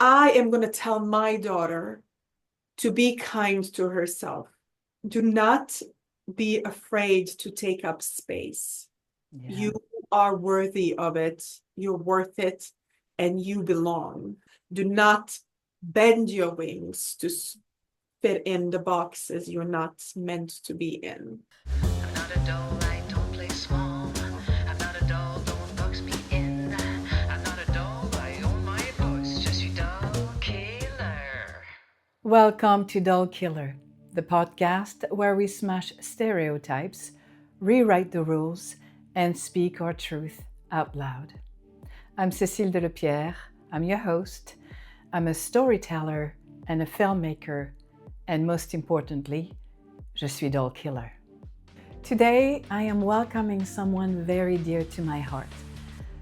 I am going to tell my daughter to be kind to herself. Do not be afraid to take up space. Yeah. You are worthy of it. You're worth it, and you belong. Do not bend your wings to fit in the boxes you're not meant to be in. I'm not a doll, I don't play small. I'm not a doll, don't box me in. I'm not a doll, I own my voice. Je suis doll killer. Welcome to Doll Killer, the podcast where we smash stereotypes, rewrite the rules, and speak our truth out loud. I'm Cécile Delepierre. I'm your host. I'm a storyteller and a filmmaker, and most importantly, je suis Doll Killer. Today, I am welcoming someone very dear to my heart.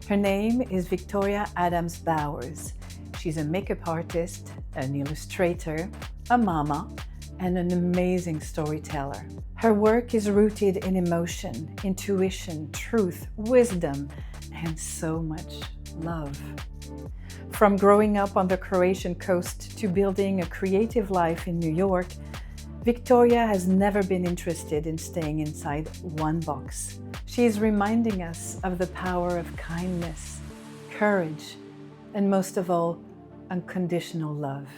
Her name is Viktorija Adams Bowers. She's a makeup artist, an illustrator, a mama, and an amazing storyteller. Her work is rooted in emotion, intuition, truth, wisdom, and so much love. From growing up on the Croatian coast to building a creative life in New York, Viktorija has never been interested in staying inside one box. She is reminding us of the power of kindness, courage, and most of all, unconditional love.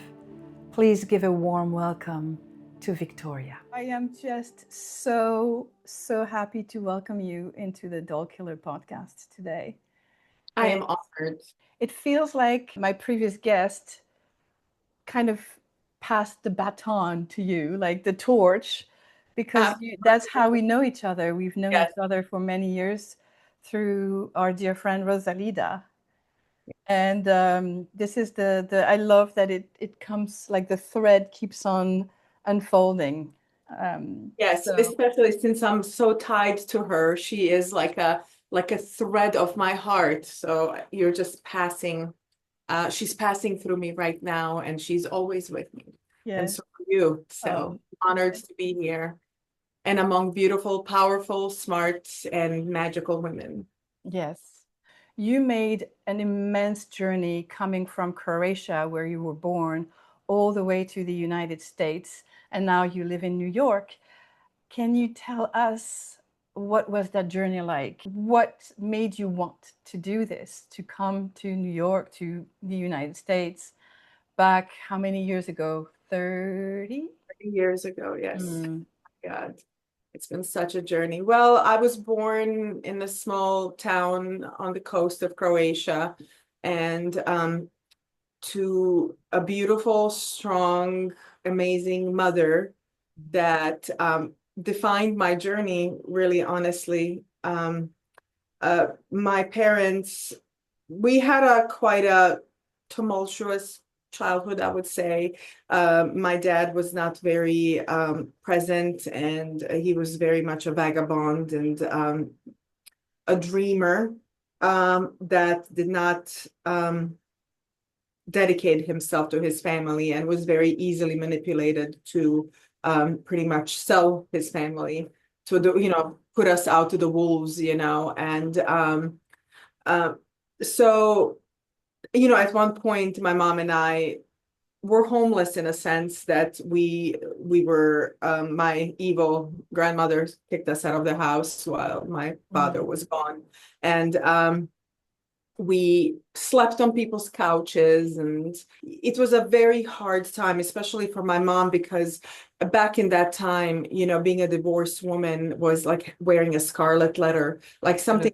Please give a warm welcome to Viktorija. I am just so happy to welcome you into the Doll Killer podcast today. I am honored. It feels like my previous guest kind of passed the baton to you, like the torch, because that's how we know each other. We've known Yes. each other for many years through our dear friend Rosalida. And this is the I love that it comes like the thread keeps on unfolding. Yes, especially since I'm so tied to her. She is like a thread of my heart. So you're just passing, she's passing through me right now, and she's always with me. And Yes. so are you. So honored to be here and among beautiful, powerful, smart, and magical women. Yes. You made an immense journey coming from Croatia, where you were born, all the way to the United States, and now you live in New York. Can you tell us what was that journey like? What made you want to do this, to come to New York, to the United States, back how many years ago? 30? 30 years ago, yes. God, it's been such a journey. Well, I was born in a small town on the coast of Croatia, and to a beautiful, strong, amazing mother that defined my journey, really honestly. My parents, we had quite a tumultuous childhood, I would say. My dad was not very present, and he was very much a vagabond and a dreamer that did not dedicate himself to his family and was very easily manipulated to pretty much sell his family to put us out to the wolves, and so at one point my mom and I were homeless in a sense that we were my evil grandmother kicked us out of the house while my father was gone, and we slept on people's couches, and it was a very hard time, especially for my mom, because back in that time, being a divorced woman was like wearing a scarlet letter, like something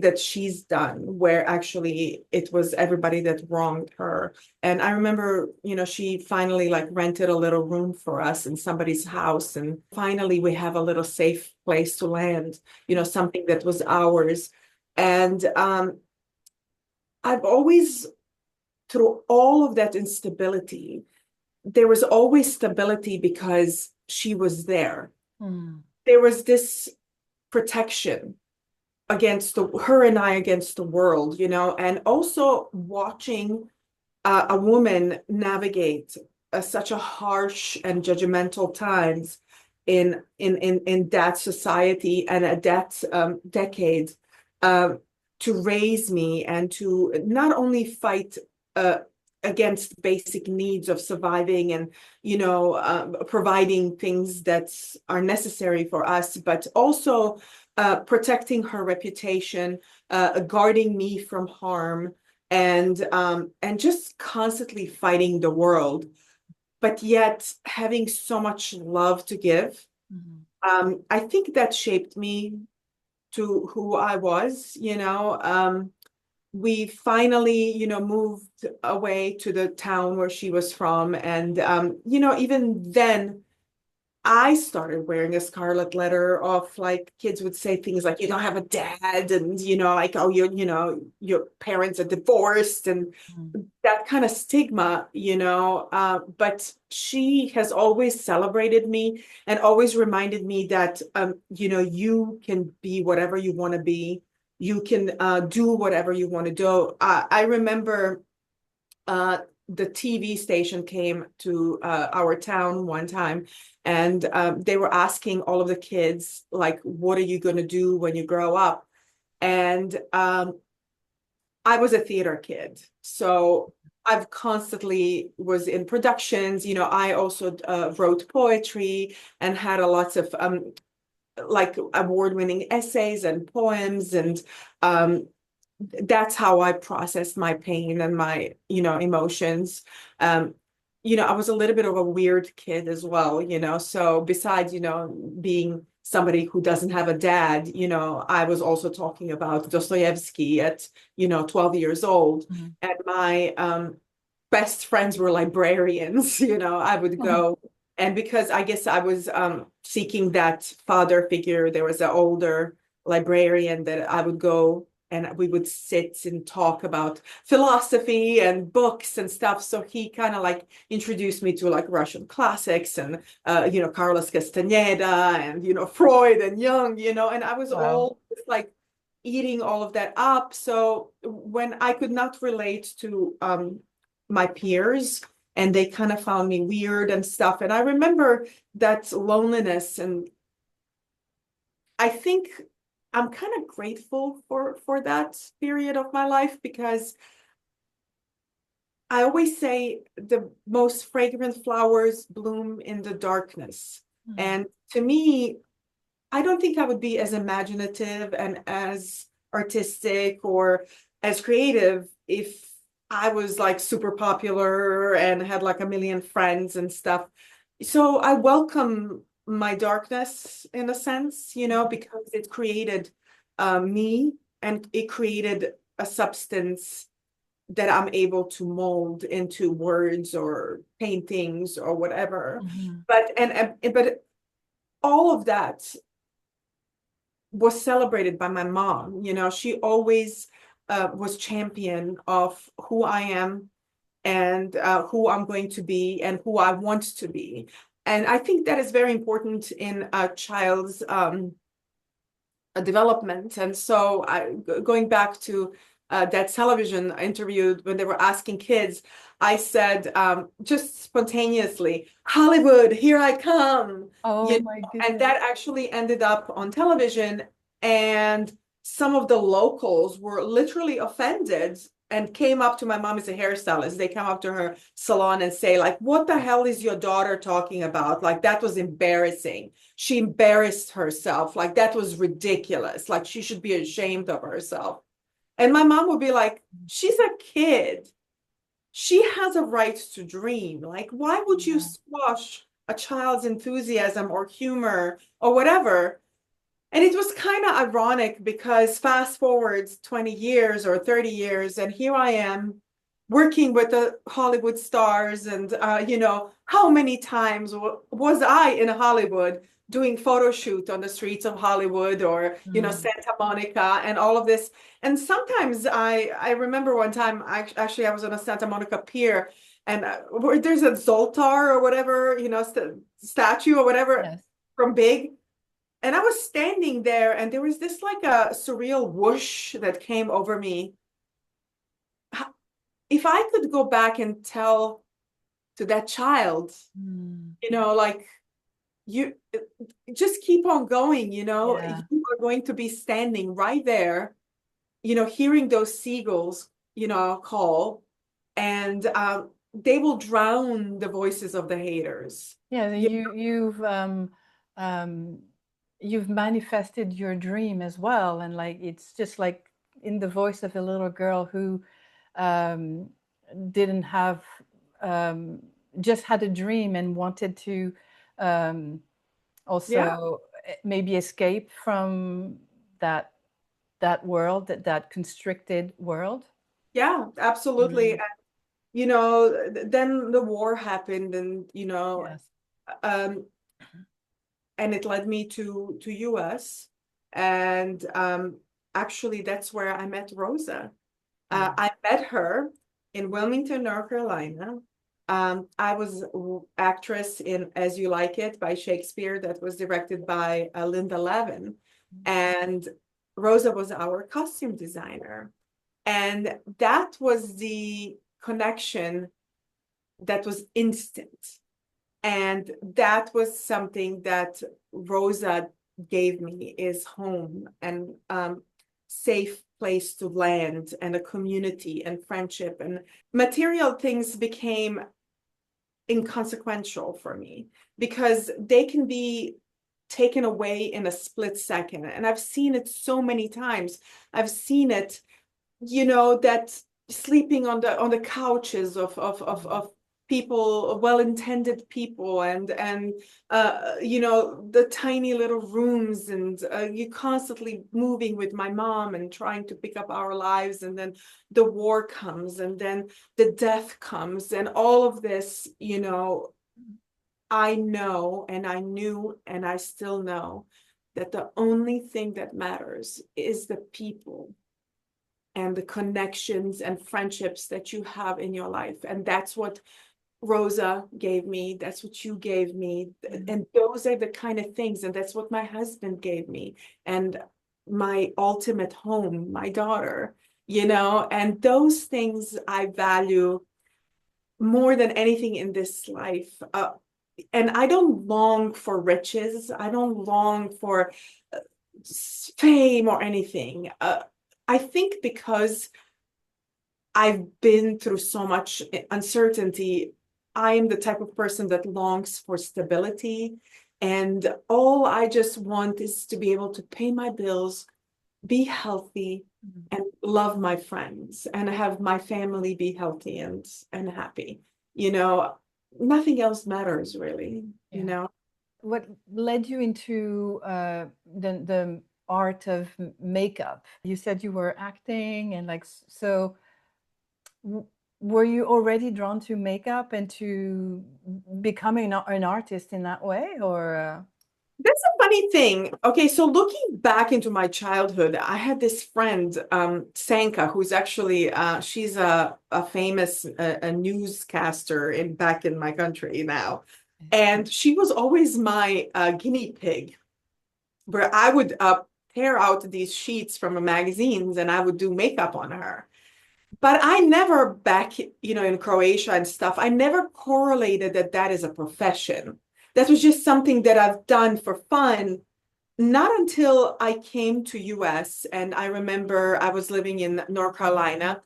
that she's done, where actually it was everybody that wronged her. And I remember, she finally like rented a little room for us in somebody's house, and finally we have a little safe place to land, something that was ours. And I've always, through all of that instability, there was always stability because she was there. There was this protection against her and I against the world, and also watching a woman navigate such a harsh and judgmental times in that society and at that decade, to raise me and to not only fight against basic needs of surviving and, providing things that are necessary for us, but also protecting her reputation, guarding me from harm, and just constantly fighting the world, but yet having so much love to give. I think that shaped me to who I was. We finally, moved away to the town where she was from. And, even then, I started wearing a scarlet letter of, like, kids would say things like, you don't have a dad, and, like, oh, your parents are divorced, and that kind of stigma, but she has always celebrated me and always reminded me that, you can be whatever you want to be. You can do whatever you want to do. I remember the TV station came to our town one time, and they were asking all of the kids, like, what are you going to do when you grow up? And I was a theater kid, so I've constantly was in productions. I also wrote poetry and had a lots of like award-winning essays and poems, and that's how I processed my pain and my, emotions. I was a little bit of a weird kid as well, so besides, being somebody who doesn't have a dad, I was also talking about Dostoevsky at, 12 years old. And my best friends were librarians. I would go, and because I guess I was seeking that father figure, there was an older librarian that I would go, and we would sit and talk about philosophy and books and stuff. So he kind of like introduced me to like Russian classics and, Carlos Castaneda and, Freud and Jung, and I was all just like eating all of that up. So when I could not relate to my peers, and they kind of found me weird and stuff. And I remember that loneliness, and I think I'm kind of grateful for that period of my life, because I always say the most fragrant flowers bloom in the darkness. And to me, I don't think I would be as imaginative and as artistic or as creative if I was like super popular and had like a million friends and stuff. So I welcome my darkness in a sense, because it created me, and it created a substance that I'm able to mold into words or paintings or whatever. But all of that was celebrated by my mom. She always was champion of who I am, and who I'm going to be and who I want to be. And I think that is very important in a child's development. And so going back to that television interview, when they were asking kids, I said, just spontaneously, Hollywood, here I come. Oh my goodness. And that actually ended up on television. And some of the locals were literally offended and came up to my mom as a hairstylist. They come up to her salon and say, like, what the hell is your daughter talking about? Like, that was embarrassing. She embarrassed herself. Like, that was ridiculous. Like, she should be ashamed of herself. And my mom would be like, she's a kid. She has a right to dream. Like, why would you squash a child's enthusiasm or humor or whatever? And it was kind of ironic, because fast forward 20 years or 30 years, and here I am working with the Hollywood stars. And, how many times was I in Hollywood doing photo shoot on the streets of Hollywood, or, Santa Monica and all of this. And sometimes I remember one time, I was on a Santa Monica pier, and where there's a Zoltar or whatever, statue or whatever from Big. And I was standing there, and there was this like a surreal whoosh that came over me. If I could go back and tell to that child, like, you just keep on going, you are going to be standing right there, hearing those seagulls, call. and they will drown the voices of the haters. Yeah, you've manifested your dream as well, and like it's just like in the voice of a little girl who um, didn't have just had a dream and wanted to um, Yeah, also maybe escape from that world, that constricted world. yeah, absolutely. Mm. And, then the war happened, and Yes. um, and it led me to US, and actually that's where I met Rosa. Mm. I met her in Wilmington, North Carolina. I was actress in As You Like It by Shakespeare that was directed by Linda Levin. And Rosa was our costume designer. And that was the connection that was instant. And that was something that Rosa gave me, is home and safe place to land and a community and friendship, and material things became inconsequential for me because they can be taken away in a split second. And I've seen it so many times. I've seen it, that sleeping on the couches of people, well-intended people, and the tiny little rooms, and you constantly moving with my mom and trying to pick up our lives, and then the war comes, and then the death comes, and all of this, I know, and I knew, and I still know that the only thing that matters is the people and the connections and friendships that you have in your life. And that's what Rosa gave me. That's what you gave me. And those are the kind of things. And that's what my husband gave me. And my ultimate home, my daughter, and those things I value more than anything in this life. And I don't long for riches. I don't long for uh, fame or anything. I think because I've been through so much uncertainty, I am the type of person that longs for stability. And all I just want is to be able to pay my bills, be healthy, and love my friends, and have my family be healthy and happy. You know, Nothing else matters really, Yeah. What led you into the art of makeup? You said you were acting and like so. Were you already drawn to makeup and to becoming an artist in that way, or? That's a funny thing. Okay, so looking back into my childhood, I had this friend, Sanka, who's actually she's a famous a newscaster back in my country now. And she was always my guinea pig, where I would tear out these sheets from the magazines and I would do makeup on her. But I never back, in Croatia and stuff, I never correlated that that is a profession. That was just something that I've done for fun. Not until I came to US, and I remember I was living in North Carolina,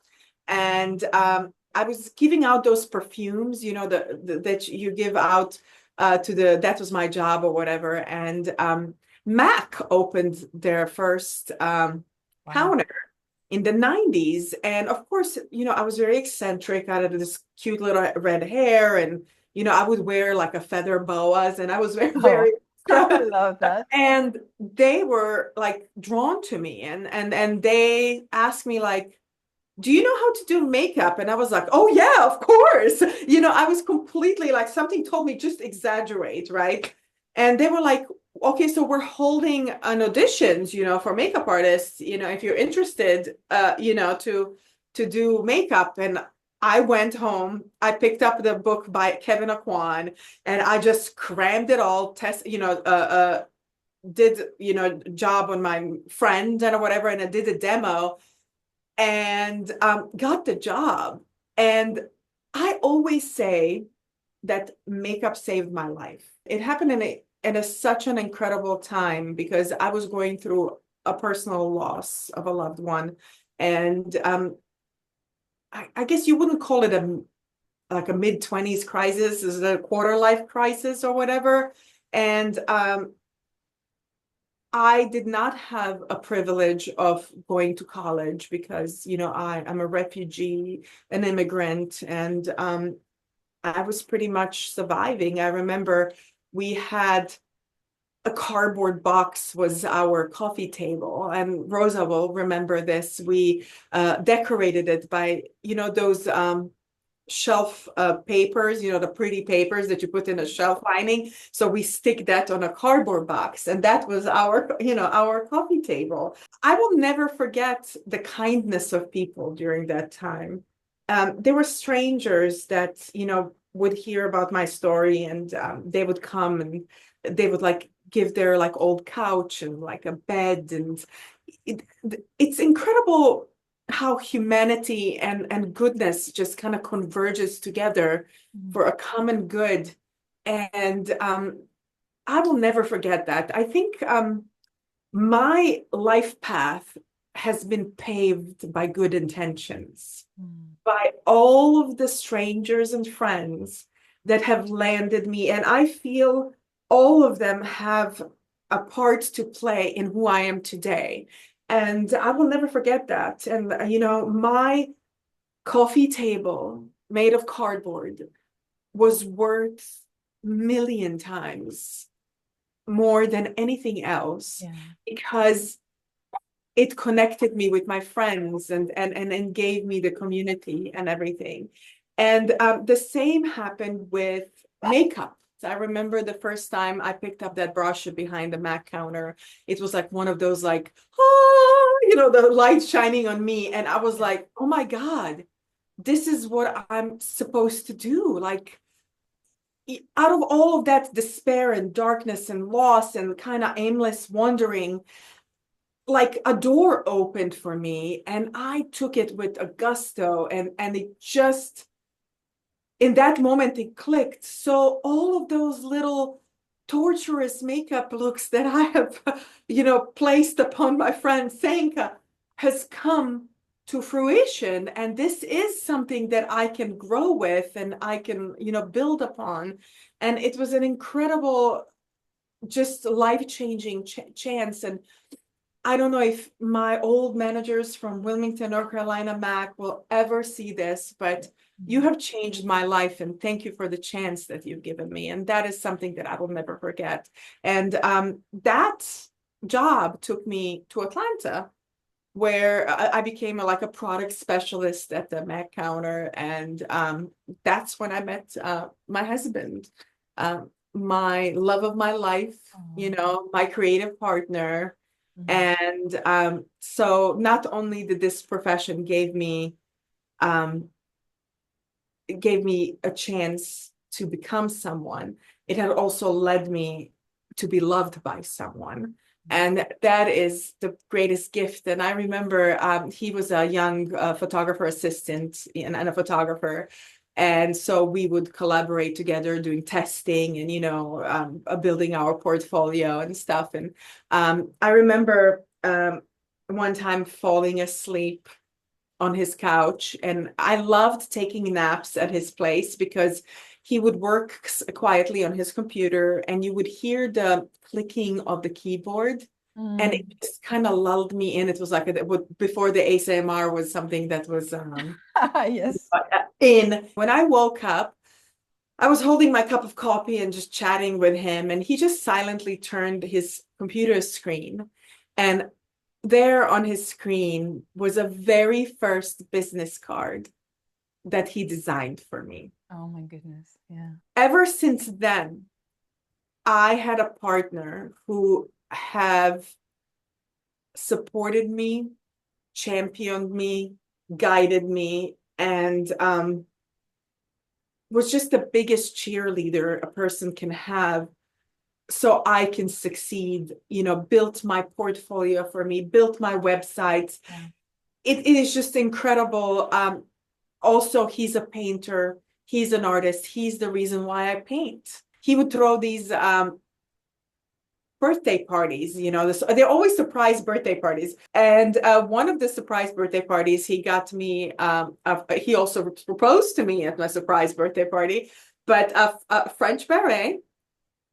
and I was giving out those perfumes, that you give out that was my job or whatever. And Mac opened their first counter in the 90s. And of course, I was very eccentric. I had this cute little red hair, and, I would wear like a feather boas, and I was very, Oh, very I love that. and they were like drawn to me, and they asked me like, do you know how to do makeup? And I was like, oh yeah, of course. I was completely like, something told me just exaggerate, right? And they were like, okay, so we're holding an auditions, for makeup artists, if you're interested, to do makeup. And I went home, I picked up the book by Kevin Aquan, and I just crammed it all, did, job on my friend and whatever, and I did a demo, and got the job. And I always say that makeup saved my life. It happened in such an incredible time because I was going through a personal loss of a loved one. And I guess you wouldn't call it like a mid-20s crisis, is it a quarter life crisis or whatever. And I did not have a privilege of going to college because, I'm a refugee, an immigrant, and I was pretty much surviving. I remember we had a cardboard box was our coffee table, and Rosa will remember this. We decorated it by, those shelf papers, the pretty papers that you put in a shelf lining. So we stick that on a cardboard box, and that was our coffee table. I will never forget the kindness of people during that time. There were strangers that, would hear about my story, and they would come and they would like give their like old couch and like a bed, and it, it's incredible how humanity and goodness just kind of converges together for a common good. And I will never forget that. I think my life path has been paved by good intentions, by all of the strangers and friends that have landed me. And I feel all of them have a part to play in who I am today. And I will never forget that. And, my coffee table made of cardboard was worth million times more than anything else, because it connected me with my friends and gave me the community and everything. And the same happened with makeup. I remember the first time I picked up that brush behind the Mac counter. It was like one of those like, the light shining on me. And I was like, oh my God, this is what I'm supposed to do. Like, out of all of that despair and darkness and loss and kind of aimless wandering, like a door opened for me, and I took it with a gusto, and it just, in that moment it clicked. So all of those little torturous makeup looks that I have placed upon my friend Sanka has come to fruition, and this is something that I can grow with and I can build upon. And it was an incredible, just life-changing chance. And I don't know if my old managers from Wilmington, North Carolina, Mac, will ever see this, but you have changed my life, and thank you for the chance that you've given me. And that is something that I will never forget. And that job took me to Atlanta, where I became like a product specialist at the Mac counter. And that's when I met my husband, my love of my life, my creative partner. And so not only did this profession gave me a chance to become someone, it had also led me to be loved by someone. And that is the greatest gift. And I remember he was a young photographer assistant and a photographer. And so we would collaborate together doing testing and, building our portfolio and stuff. And I remember one time falling asleep on his couch, and I loved taking naps at his place because he would work quietly on his computer and you would hear the clicking of the keyboard. And it just kind of lulled me in. It was like before the ASMR was something that was Yes. in. When I woke up, I was holding my cup of coffee and just chatting with him, and he just silently turned his computer screen, and there on his screen was a very first business card that he designed for me. Oh my goodness. Yeah. Ever since then, I had a partner who have supported me, championed me, guided me, and was just the biggest cheerleader a person can have so I can succeed, built my portfolio for me, built my websites. Yeah. It is just incredible. Also, he's a painter. He's an artist. He's the reason why I paint. He would throw these birthday parties, they're always surprise birthday parties. And one of the surprise birthday parties, he got me, he also proposed to me at my surprise birthday party, but a French beret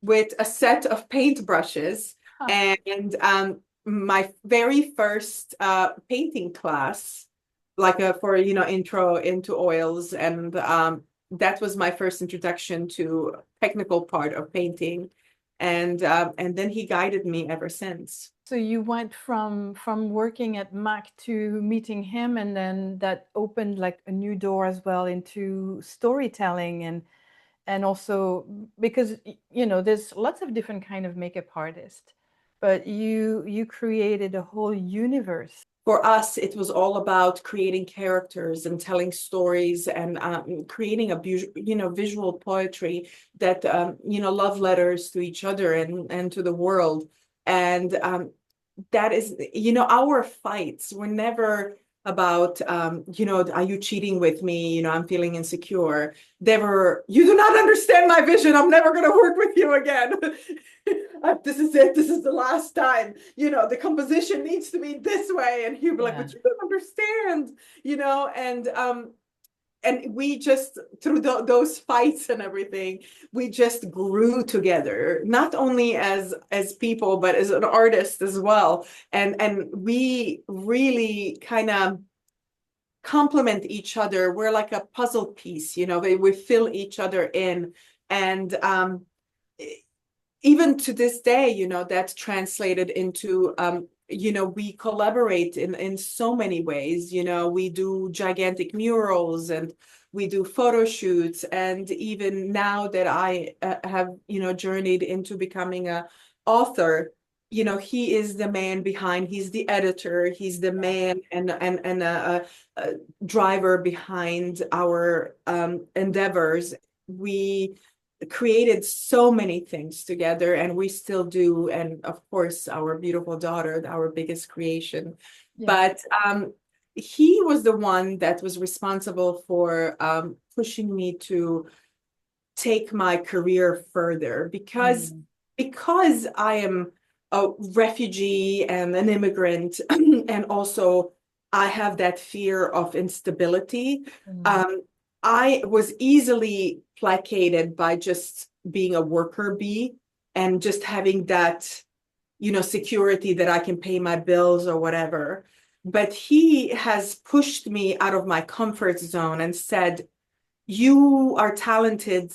with a set of paintbrushes and my very first painting class, like for intro into oils, and that was my first introduction to technical part of painting, and then he guided me ever since. So you went from working at Mac to meeting him, and then that opened like a new door as well into storytelling, and also because there's lots of different kind of makeup artists, but you created a whole universe. For us, it was all about creating characters and telling stories and creating a visual poetry that love letters to each other and to the world. And that is, our fights were never about, are you cheating with me? I'm feeling insecure. They were, you do not understand my vision. I'm never going to work with you again. This is it. This is the last time. The composition needs to be this way. And he'd be like, but you don't understand, and we just, through those fights and everything, we just grew together, not only as people, but as an artist as well. And we really kind of complement each other. We're like a puzzle piece, we fill each other in. And even to this day, that's translated into we collaborate in so many ways. We do gigantic murals and we do photo shoots. And even now that I have, journeyed into becoming an author, he is the man behind, he's the editor, he's the man and a driver behind our endeavors. We created so many things together, and we still do. And of course, our beautiful daughter, our biggest creation. But he was the one that was responsible for pushing me to take my career further, because I am a refugee and an immigrant, and also I have that fear of instability. I was easily placated by just being a worker bee and just having that, security that I can pay my bills or whatever. But he has pushed me out of my comfort zone and said, you are talented,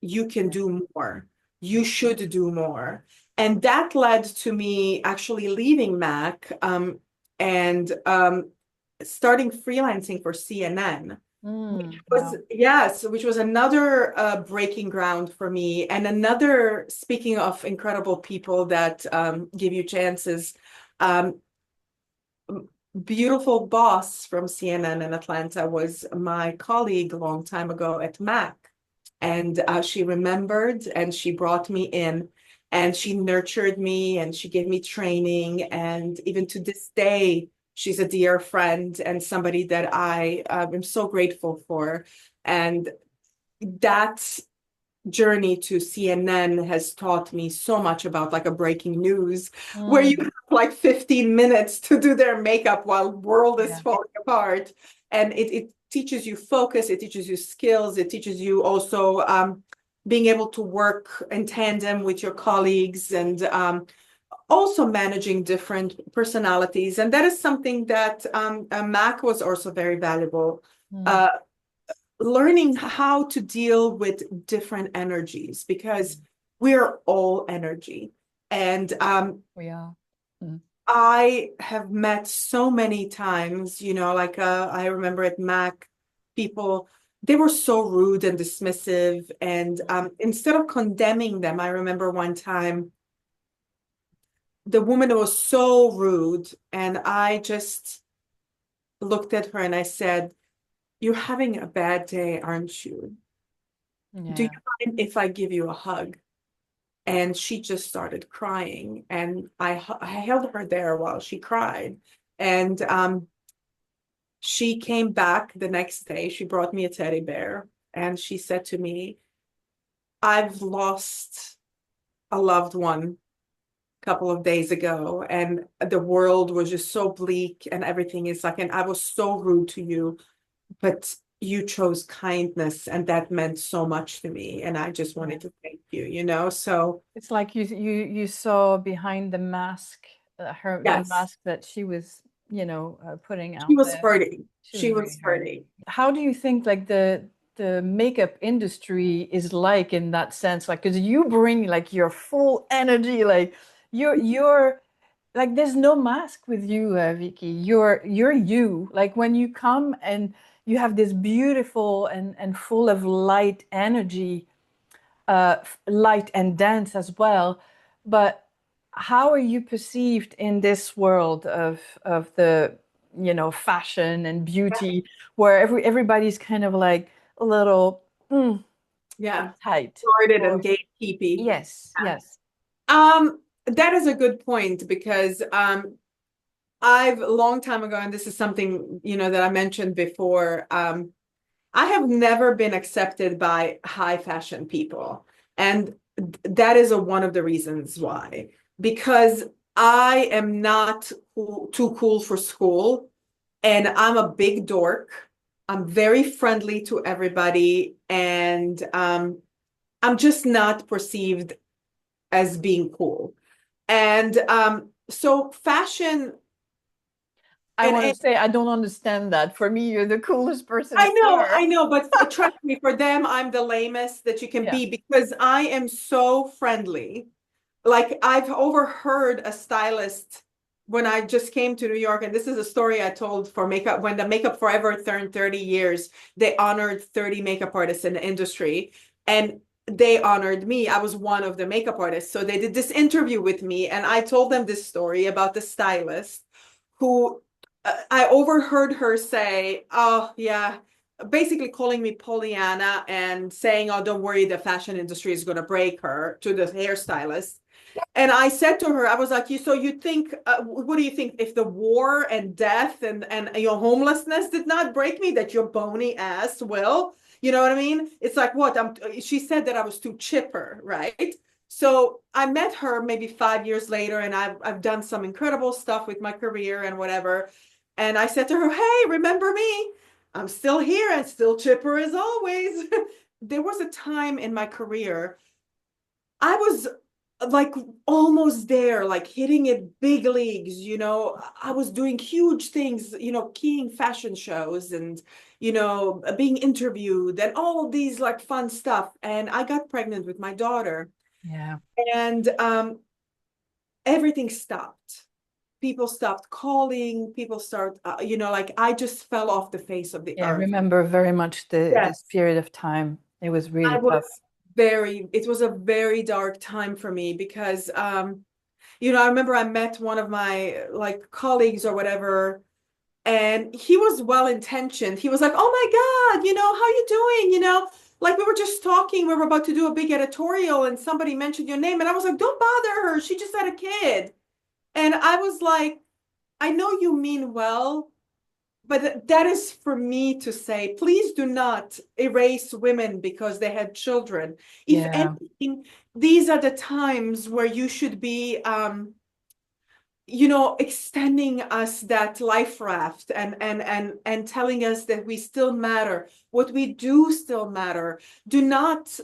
you can do more, you should do more. And that led to me actually leaving Mac and starting freelancing for CNN. Which was another breaking ground for me, and another, speaking of incredible people that give you chances, beautiful boss from CNN in Atlanta was my colleague a long time ago at Mac, and she remembered and she brought me in and she nurtured me and she gave me training, and even to this day she's a dear friend and somebody that I am so grateful for. And that journey to CNN has taught me so much about like a breaking news where you have like 15 minutes to do their makeup while the world is falling apart. And it teaches you focus, it teaches you skills, it teaches you also being able to work in tandem with your colleagues, and also managing different personalities. And that is something that Mac was also very valuable. Learning how to deal with different energies, because we're all energy. And we are. I have met so many times, like I remember at Mac, people, they were so rude and dismissive. And instead of condemning them, I remember one time, the woman was so rude, and I just looked at her and I said, you're having a bad day, aren't you? Do you mind if I give you a hug? And she just started crying, and I held her there while she cried. And she came back the next day. She brought me a teddy bear, and she said to me, I've lost a loved one couple of days ago, and the world was just so bleak and everything is like, and I was so rude to you, but you chose kindness, and that meant so much to me, and I just wanted to thank you. So It's like you saw behind the mask, the yes, mask that she was, putting she out was there. hurting. She was She was really hurting. hurting. How do you think like the makeup industry is like in that sense? Like, because you bring like your full energy, like you're like there's no mask with you, Vicky. You're you. Like when you come and you have this beautiful and full of light energy, light and dance as well. But how are you perceived in this world of the fashion and beauty, where everybody's kind of like a little Yeah, uptight? guarded and Or gatekeepy. yes, yes, That is a good point, because I've a long time ago, and this is something, that I mentioned before, I have never been accepted by high fashion people. And that is one of the reasons why. Because I am not too cool for school, and I'm a big dork. I'm very friendly to everybody, and I'm just not perceived as being cool. And so fashion, I and, want and to say I don't understand that. For me, you're the coolest person here. I know, but trust me, for them, I'm the lamest that you can Yeah. be, because I am so friendly. Like, I've overheard a stylist when I just came to New York, and this is a story I told for makeup. When the Makeup Forever turned 30 years, they honored 30 makeup artists in the industry, and they honored me. I was one of the makeup artists. So they did this interview with me, and I told them this story about the stylist who I overheard her say, "Oh, yeah," basically calling me Pollyanna and saying, "Oh, don't worry, the fashion industry is going to break her," to the hairstylist. And I said to her, I was like, so you think, what do you think, if the war and death and your homelessness did not break me, that your bony ass will? You know what I mean? It's like, what? She said that I was too chipper, right? So I met her maybe 5 years later, and I've done some incredible stuff with my career and whatever. And I said to her, "Hey, remember me? I'm still here and still chipper as always." There was a time in my career I was like almost there, like hitting it big leagues. I was doing huge things, keying fashion shows and, being interviewed and all of these like fun stuff. And I got pregnant with my daughter, Yeah. and everything stopped. People stopped calling, people start, like I just fell off the face of the Yeah, I earth. remember very much this Yes. period of time. It was really I tough. was it was a very dark time for me, because I remember I met one of my like colleagues or whatever, and he was well intentioned. He was like, "Oh my God, how you doing? Like we were just talking, we were about to do a big editorial, and somebody mentioned your name." And I was like, "Don't bother her. She just had a kid." And I was like, "I know you mean well, but that is for me to say, please do not erase women because they had children. If Yeah. anything, these are the times where you should be, extending us that life raft, and telling us that we still matter. What we do still matter. Do not,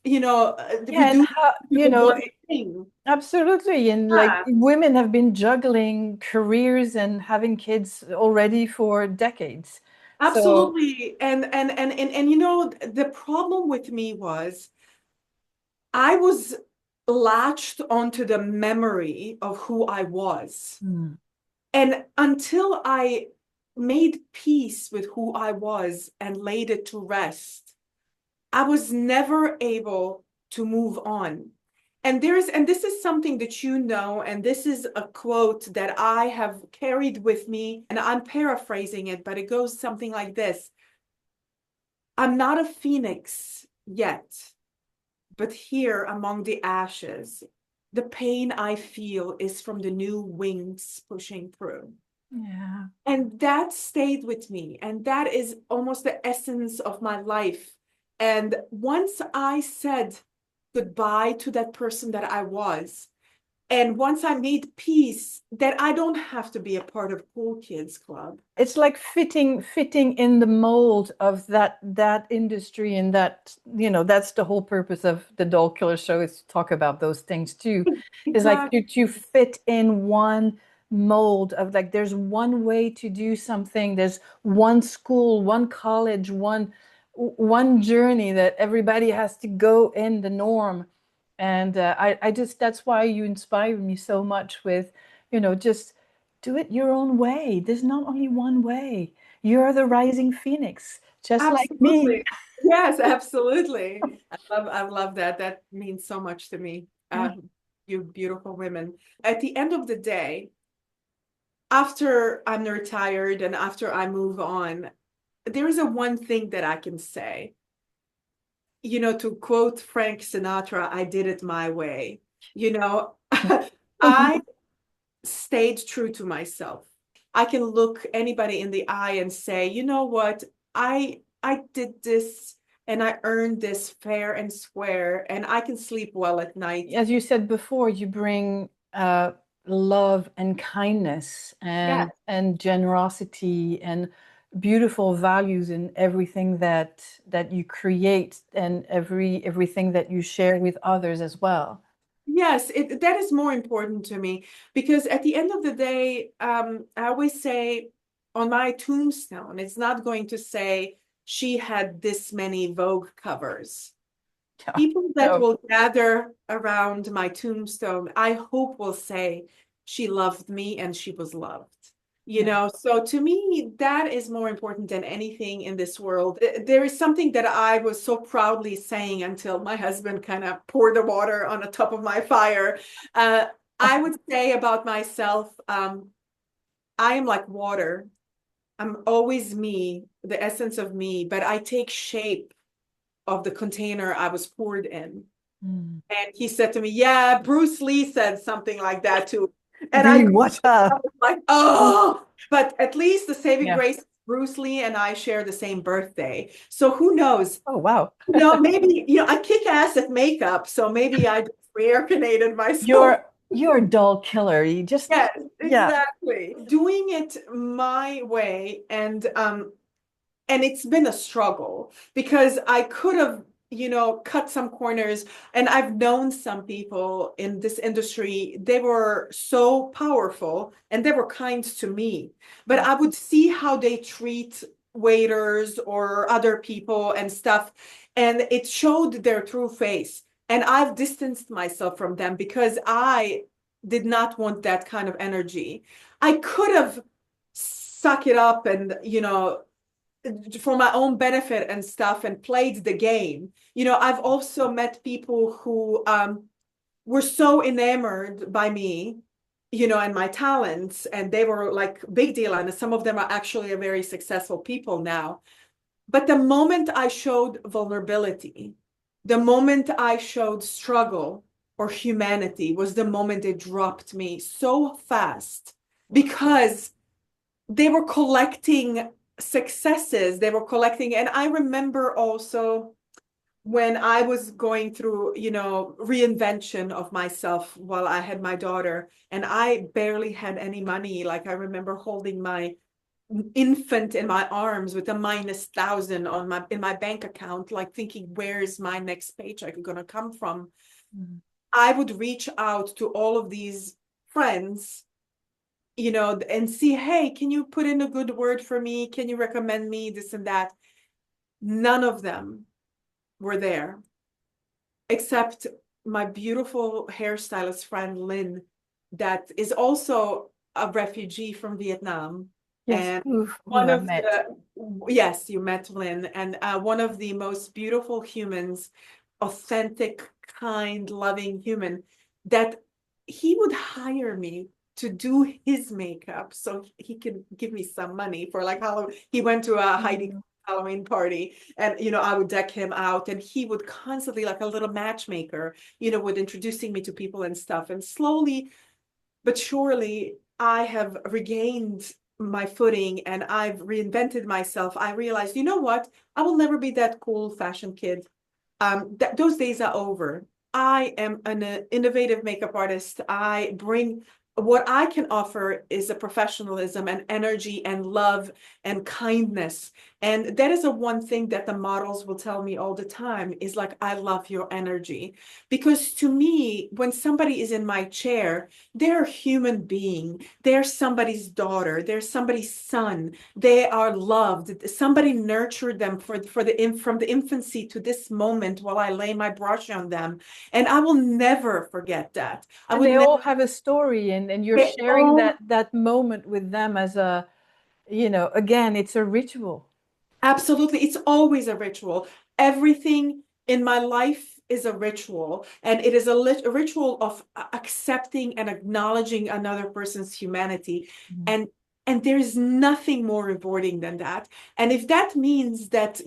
Yeah, and reduce how, to the one thing." absolutely. And like Yeah. women have been juggling careers and having kids already for decades. So, Absolutely. And the problem with me was I was latched onto the memory of who I was. mm, And until I made peace with who I was and laid it to rest, I was never able to move on. And this is something that and this is a quote that I have carried with me, and I'm paraphrasing it, but it goes something like this: "I'm not a phoenix yet, but here among the ashes, the pain I feel is from the new wings pushing through." yeah. And that stayed with me. And that is almost the essence of my life. And once I said goodbye to that person that I was, And once I made peace that I don't have to be a part of Cool Kids Club. It's like fitting in the mold of that industry, and that, you know, that's the whole purpose of the Doll Killer Show, is to talk about those things too. Is like to fit in one mold of, like, there's one way to do something, there's one school, one college, one journey that everybody has to go in the norm. And I just, that's why you inspire me so much with, you know, just do it your own way. There's not only one way. You're the rising phoenix, just like me. Absolutely. Yes, absolutely. I love that. That means so much to me. You beautiful women. At the end of the day, after I'm retired and after I move on, there is a one thing that I can say. You know, to quote Frank Sinatra, I did it my way. You know, I stayed true to myself. I can look anybody in the eye and say, you know what, I did this and I earned this fair and square, and I can sleep well at night. As you said before, you bring love and kindness and generosity and beautiful values in everything that you create, and everything that you share with others as well. Yes, that is more important to me, because at the end of the day, I always say on my tombstone, it's not going to say she had this many Vogue covers. People that will gather around my tombstone, I hope will say she loved me and she was loved. You know, so to me, that is more important than anything in this world. There is something that I was so proudly saying until my husband kind of poured the water on the top of my fire. I would say about myself, I am like water. I'm always me, the essence of me, but I take shape of the container I was poured in. And he said to me, yeah, Bruce Lee said something like that too. And I was like, oh, but at least the saving grace, Bruce Lee and I share the same birthday. So who knows? Oh, wow. Maybe, I kick ass at makeup. So maybe I just reincarnated myself. You're a doll killer. You just, yes, exactly. Doing it my way. And it's been a struggle, because I could have, cut some corners. And I've known some people in this industry, they were so powerful and they were kind to me, but I would see how they treat waiters or other people and stuff, and it showed their true face. And I've distanced myself from them because I did not want that kind of energy. I could have suck it up and, for my own benefit and stuff, and played the game. I've also met people who were so enamored by me, and my talents, and they were like big deal. And some of them are actually very successful people now. But the moment I showed vulnerability, the moment I showed struggle or humanity, was the moment they dropped me so fast, because they were collecting successes, they were collecting. And I remember also when I was going through, reinvention of myself while I had my daughter, and I barely had any money. Like, I remember holding my infant in my arms with a -1,000 in my bank account, like thinking, where's my next paycheck gonna come from? I would reach out to all of these friends, and see, hey, can you put in a good word for me? Can you recommend me this and that? None of them were there, except my beautiful hairstylist friend, Lynn, that is also a refugee from Vietnam. Yes, And one of yes, you met Lynn, and one of the most beautiful humans, authentic, kind, loving human, that he would hire me to do his makeup so he could give me some money for like Halloween. He went to a Heidi Halloween party, and I would deck him out, and he would constantly, like a little matchmaker, would introducing me to people and stuff. And slowly but surely I have regained my footing and I've reinvented myself. I realized, you know what? I will never be that cool fashion kid. Those days are over. I am an innovative makeup artist. I bring what I can offer is a professionalism and energy and love and kindness. And that is a one thing that the models will tell me all the time is like, I love your energy. Because to me, when somebody is in my chair, they're a human being. They're somebody's daughter. They're somebody's son. They are loved. Somebody nurtured them from the infancy to this moment while I lay my brush on them. And I will never forget that. I And would they never. all have a story, and you're They sharing all that moment with them as a, again, it's a ritual. Absolutely. It's always a ritual. Everything in my life is a ritual, and it is a ritual of accepting and acknowledging another person's humanity. Mhm. And there is nothing more rewarding than that. And if that means that,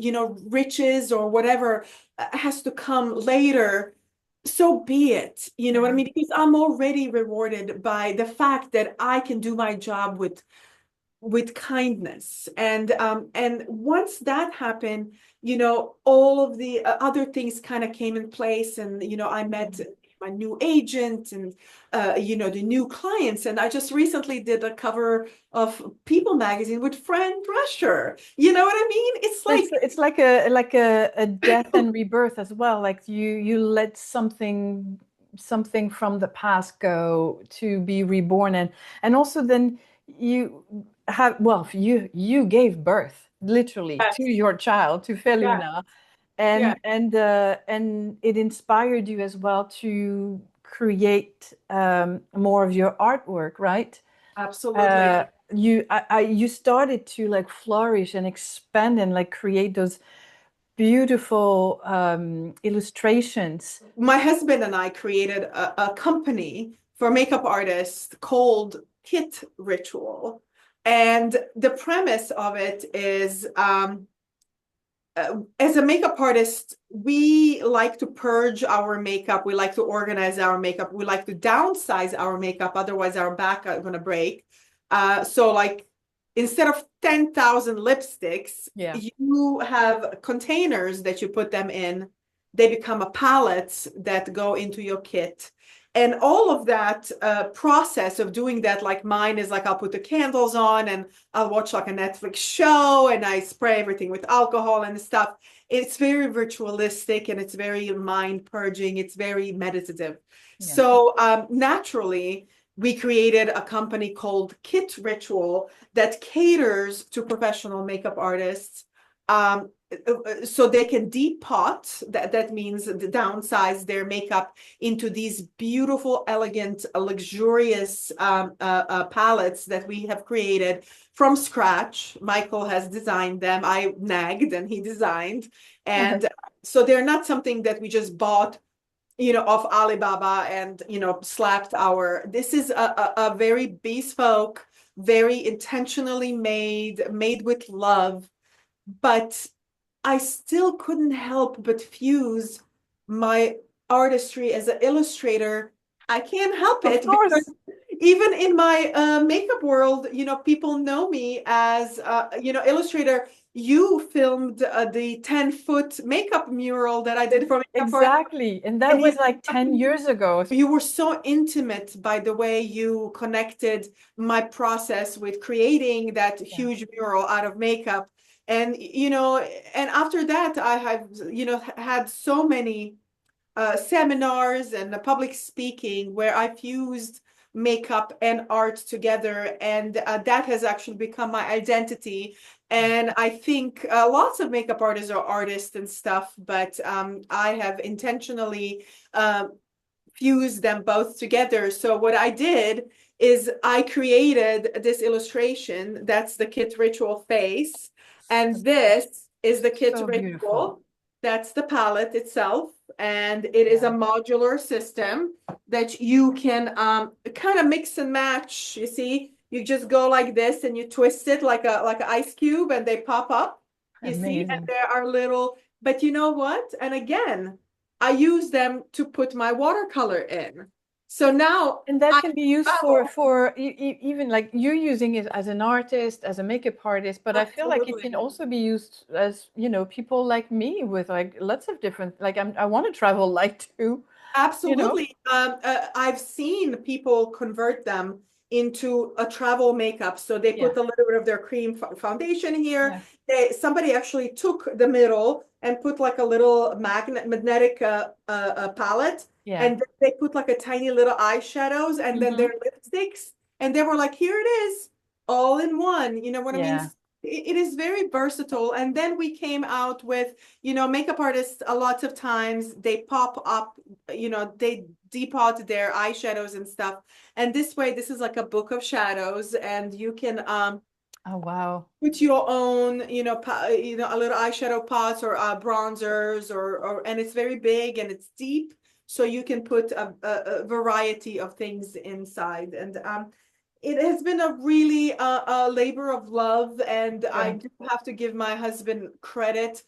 riches or whatever has to come later, so be it. You know what I Yeah. mean? Because I'm already rewarded by the fact that I can do my job with kindness. And once that happened, all of the other things kind of came in place. And I met my new agent and the new clients. And I just recently did a cover of People magazine with Fran Drescher. You know what I mean? It's like It's like a death and rebirth as well. Like you let something from the past go to be reborn, and also then you have, well, you gave birth literally to yes, your child, to yeah, Felina, yeah, and it inspired you as well to create more of your artwork, right? absolutely. You started to like flourish and expand and like create those beautiful illustrations. My husband and I created a company for makeup artists called Kit Ritual. And the premise of it is as a makeup artist, we like to purge our makeup. We like to organize our makeup. We like to downsize our makeup. Otherwise, our back are going to break. So like instead of 10,000 lipsticks, Yeah. you have containers that you put them in. They become a palettes that go into your kit. And all of that process of doing that, like mine is like I'll put the candles on and I'll watch like a Netflix show and I spray everything with alcohol and stuff. It's very ritualistic and it's very mind purging. It's very meditative. Yeah. So naturally, we created a company called Kit Ritual that caters to professional makeup artists. So they can depot, that means downsize their makeup into these beautiful, elegant, luxurious palettes that we have created from scratch. Michael has designed them. I nagged and he designed. And so they're not something that we just bought off Alibaba and slapped this is a very bespoke, very intentionally made with love. But I still couldn't help but fuse my artistry as an illustrator. I can't help Of it because course. even in my makeup world, people know me as, illustrator. You filmed the 10-foot makeup mural that I did for makeup art. Exactly. And that And was like 10 years ago. you were so intimate by the way you connected my process with creating that Yeah. huge mural out of makeup. And and after that I have had so many seminars and public speaking where I fused makeup and art together, and that has actually become my identity. And I think lots of makeup artists are artists and stuff, but I have intentionally fuse them both together. So what I did is I created this illustration. That's the Kit Ritual face. And this is the Kit So beautiful. Ritual. That's the palette itself. And it is a Yeah. modular system that you can kind of mix and match. You see, you just go like this and you twist it like an ice cube and they pop up. You see, and Amazing. there are little, but you know what? And again, I use them to put my watercolor in. So now And that I can be used travel. for even like you're using it as an artist, as a makeup artist, but I feel like it Absolutely. can also be used as, people like me with like lots of different, like I want to travel light too. you know? Absolutely. I've seen people convert them into a travel makeup. So they Yeah, put a little bit of their cream foundation here. yeah, Somebody actually took the middle and put like a little magnetic palette, yeah. and they put like a tiny little eyeshadows and then Hmm. their lipsticks, and they were like, here it is, all in one. You know what I mean? Yeah, It is very versatile. And then we came out with, makeup artists, a lot of times they pop up, they depot their eyeshadows and stuff. And this way, this is like a book of shadows, and you can oh wow. put your own, a little eyeshadow pots or bronzers, and it's very big and it's deep, so you can put a variety of things inside. And it has been a really a labor of love, and I Sure. do have to give my husband credit.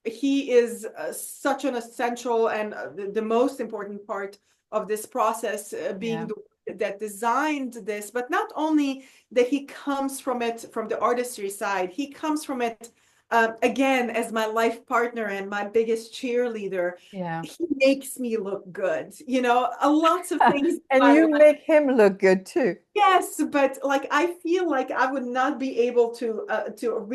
He is such an essential and the most important part of this process, being Yeah, the that designed this, but not only that he comes from it from the artistry side, he comes from it again as my life partner and my biggest cheerleader. yeah. He makes me look good, a lots of things in And my you life. make him look good too. Yes, but like I feel like I would not be able to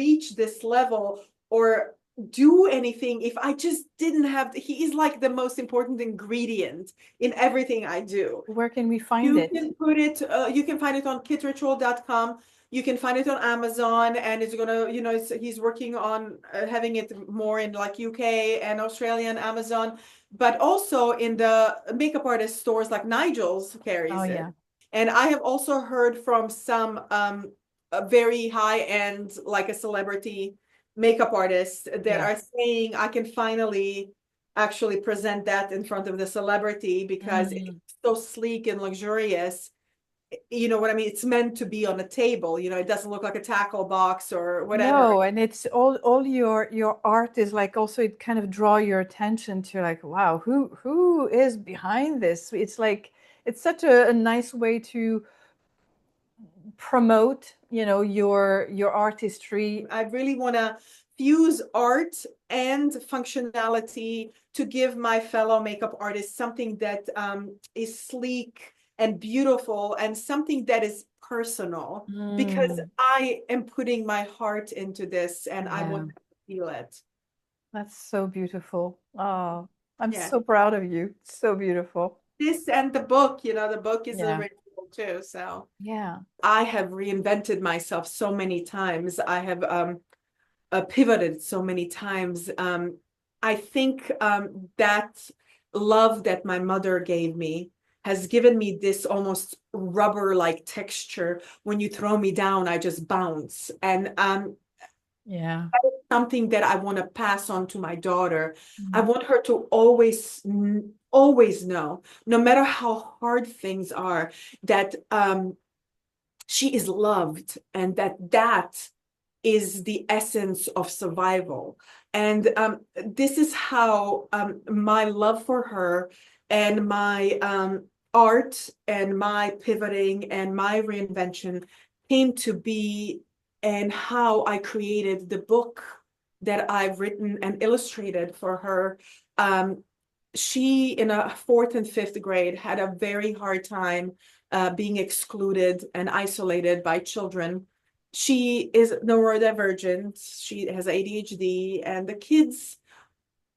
reach this level or do anything if I just didn't have. He is like the most important ingredient in everything I do. Where can we find it? You can find it on kidsritual.com. You can find it on Amazon, and it's gonna, he's working on having it more in like UK and Australia and Amazon, but also in the makeup artist stores like Nigel's Oh carries it. yeah. And I have also heard from some very high end, like a celebrity makeup artist that Yeah. are saying I can finally actually present that in front of the celebrity because Mm. so sleek and luxurious. You know what I mean? It's meant to be on a table. It doesn't look like a tackle box or whatever. No, and it's all your art is like also it kind of draw your attention to like, wow, who is behind this? It's like it's such a nice way to promote, your artistry. I really want to fuse art and functionality to give my fellow makeup artists something that is sleek and beautiful and something that is personal, because Mm, I am putting my heart into this and I yeah, want them to feel it. that's so beautiful. Oh, I'm Yeah. so proud of you. So beautiful. This and the book, the book is Yeah. original too. So Yeah. I have reinvented myself so many times. I have pivoted so many times. I think that love that my mother gave me has given me this almost rubber-like texture. When you throw me down, I just bounce. And Yeah. something that I want to pass on to my daughter. I Mm. want her to always know, no matter how hard things are, that she is loved, and that is the essence of survival. And this is how my love for her and my art and my pivoting and my reinvention came to be, and how I created the book that I've written and illustrated for her. She, in a fourth and fifth grade, had a very hard time being excluded and isolated by children. She is neurodivergent. She has ADHD, and the kids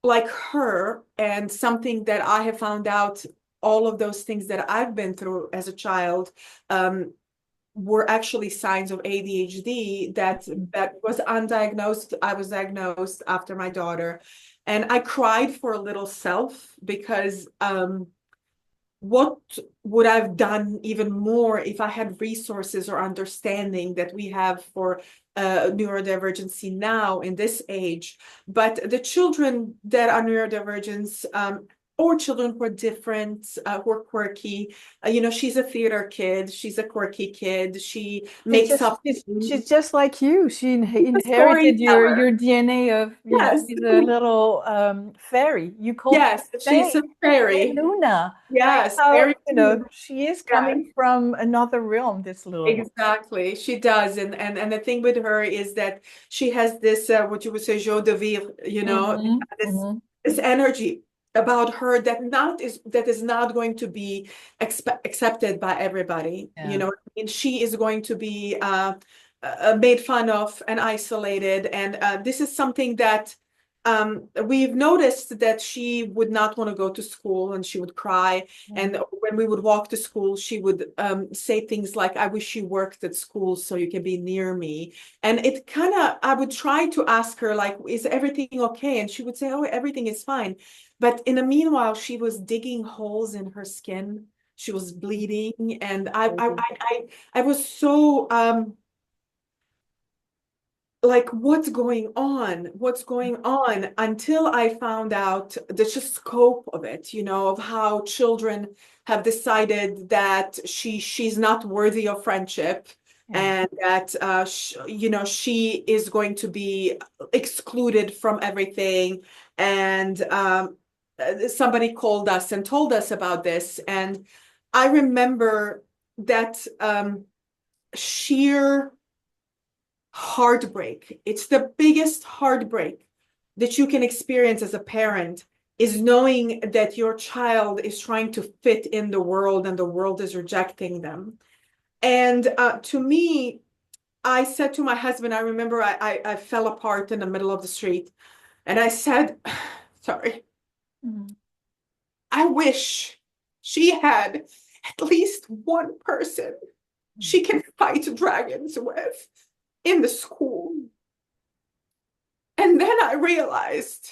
like her, and something that I have found out, all of those things that I've been through as a child were actually signs of ADHD that was undiagnosed. I was diagnosed after my daughter, and I cried for a little self because what would I've done even more if I had resources or understanding that we have for neurodivergency now in this age. But the children that are neurodivergent, or children who are different, who are quirky, she's a theater kid, she's a quirky kid, she She's makes just up she's just like you. She a inherited storyteller. your DNA of, Yes, she's a little fairy. You called her yes, she's a Faye fairy. Luna. Like Yes, how, very cute. she is Yes. coming from another realm, this little one. Exactly, she does, and the thing with her is that she has this what you would say joie de vivre, Mm-hmm. this Mm-hmm. this energy. about her that is not going to be accepted by everybody. Yeah. You know, and she is going to be made fun of and isolated. And this is something that we've noticed, that she would not want to go to school and she would cry. And when we would walk to school, she would say things like, I wish you worked at school so you can be near me. And it kind of, I would try to ask her, like, is everything okay? And she would say, oh, everything is fine. But in the meanwhile, she was digging holes in her skin. She was bleeding. And I was so like, what's going on? What's going on? Until I found out the just scope of it, you know, of how children have decided that she's not worthy of friendship. Yeah. And that you know, she is going to be excluded from everything. And somebody called us and told us about this, and I remember that sheer heartbreak. It's the biggest heartbreak that you can experience as a parent, is knowing that your child is trying to fit in the world and the world is rejecting them. And to me, I said to my husband, I remember I fell apart in the middle of the street, and I said, sorry, I wish she had at least one person she can fight dragons with in the school. And then I realized